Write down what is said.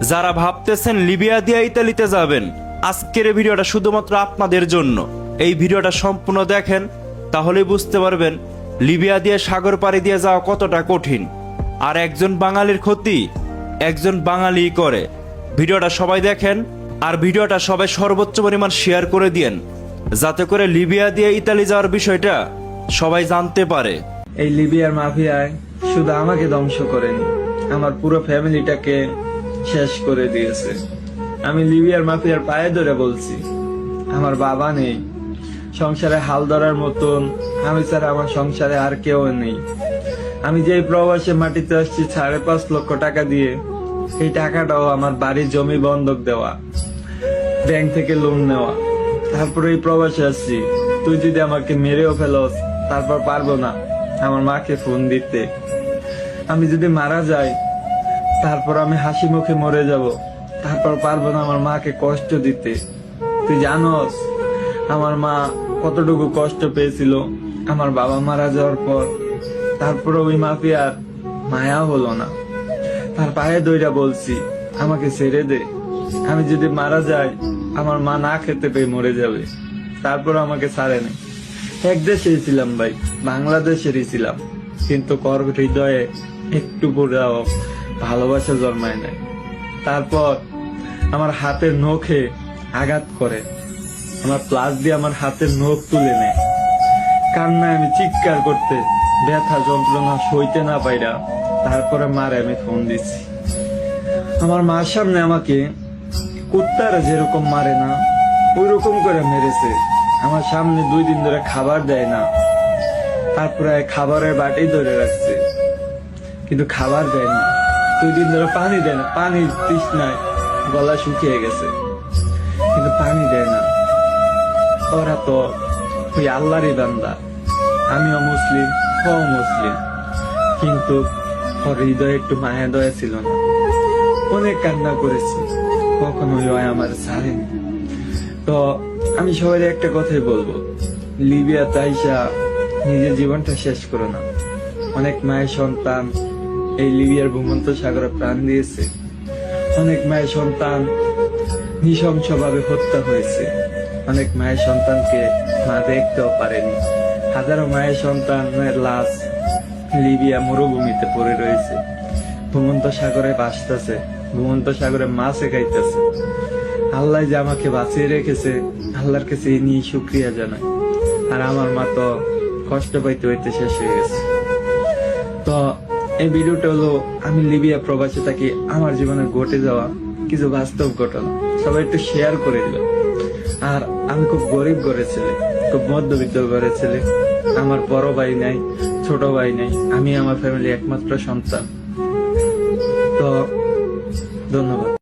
যারা ভাবতেছেন লিবিয়া দিয়ে ইতালিতে যাবেন, আজকের এই ভিডিওটা শুধুমাত্র আপনাদের জন্য। এই ভিডিওটা সম্পূর্ণ দেখেন, তাহলেই বুঝতে পারবেন লিবিয়া দিয়ে সাগর পাড়ি দিয়ে যাওয়া কতটা কঠিন। আর একজন বাঙালির ক্ষতি একজন বাঙালিই করে। ভিডিওটা সবাই দেখেন, আর ভিডিওটা সবাই সর্বোচ্চ পরিমাণ শেয়ার করে দিয়েন, যাতে করে লিবিয়া দিয়ে ইতালি যাওয়ার বিষয়টা সবাই জানতে পারে। এই লিবিয়ার মাফিয়ায় শুধু আমাকে ধ্বংস করেনি, আমার পুরো ফ্যামিলিটাকে শেষ করে দিয়েছে। আমি লিবিয়ার মাফিয়ার পায়ে ধরে বলছি, আমার বাবা নেই, সংসারে হাল ধরার মতন আমি ছাড়া আমার সংসারে আর কেউ নেই। আমি যে প্রবাসে মাটিতে আসছি 5.5 লক্ষ টাকা দিয়ে, এই টাকাটাও আমার বাড়ির জমি বন্ধক দেওয়া, ব্যাংক থেকে লোন নেওয়া, তারপরে এই প্রবাসে আসছি। তুই যদি আমাকে মেরেও ফেলস, তারপর পারবো না আমার মাকে ফোন দিতে। আমি যদি মারা যাই, তারপর আমি হাসি মুখে মরে যাব, তারপর পারবো না আমার মাকে কষ্ট দিতে। তুই জানোস আমার মা কতটুকু কষ্ট পেয়েছিল আমার বাবা মারা যাওয়ার পর। তারপরে ওই মাফিয়ার মায়া হলো না, তার পায়ে দইরা বলছি আমাকে ছেড়ে দে। আমি যদি মারা যাই, আমার মা না খেতে পেয়ে মরে যাবে। তারপর আমাকে ছাড়ে নেই। এক দেশেই ছিলাম ভাই, বাংলাদেশেরই ছিলাম, কিন্তু কর হৃদয়ে একটু পুরাও ভালোবাসা জন্মায় নাই। তারপর আমার হাতের নখে আঘাত করে, আমার প্লাস দিয়ে আমার হাতের নখ তুলে নেয়। কান্নায় আমি চিৎকার করতে, ব্যথা যন্ত্রণা সইতে না পাইরা তারপরে মারে আমি ফোন দিচ্ছি। আমার মার সামনে আমাকে কুত্তারা যেরকম মারে না, ওই রকম করে মেরেছে। আমার সামনে 2 দিন ধরে খাবার দেয় না, তারপরে খাবারের বাটি ধরে রাখছে, কিন্তু খাবার দেয় না। 2 দিন ধরে পানি দেয় না, পানি তৃষ্ণায় গলা শুকিয়ে গেছে, কিন্তু পানি দেয় না। ওরা তো ওই আল্লাহরই বান্দা, আমিও মুসলিম, ও মুসলিম, কিন্তু ওর হৃদয়ে একটু মায়া দয়া ছিল না। অনেক কান্না করেছি, কখনোই হয় আমার ছাড়েনি। তো আমি সবাই একটা কথাই বলবো, লিবিয়া তাইসা নিজের জীবনটা শেষ করো না। অনেক মায়ের সন্তান এই লিবিয়ার ভূমন্ত সাগরে প্রাণ দিয়েছে, অনেক মায়ের সন্তান নৃশংসভাবে হত্যা হয়েছে, অনেক মায়ের সন্তানকে মা দেখতেও পারেনি। হাজারো মায়ের সন্তানের লাশ লিবিয়া মরুভূমিতে পড়ে রয়েছে, ভূমন্ত সাগরে ভাসতেছে, ভূমন্ত সাগরে মাছে খাইতেছে। আল্লাহ যে আমাকে বাঁচিয়ে রেখেছে, আল্লাহর কাছে এই নিয়ে শুক্রিয়া জানাই। আর আমার মা তো কষ্ট পাইতে হইতে শেষ হয়ে গেছে। তো এই ভিডিওটা হলো আমি লিবিয়া প্রবাসে থাকি, আমার জীবনে ঘটে যাওয়া কিছু বাস্তব ঘটনা সবাই একটু শেয়ার করে দিল। আর আমি খুব গরিব ঘরের ছেলে, খুব মধ্যবিত্ত ঘরের ছেলে। আমার বড় ভাই নাই, ছোট ভাই নাই, আমি আমার ফ্যামিলি একমাত্র সন্তান। তো ধন্যবাদ।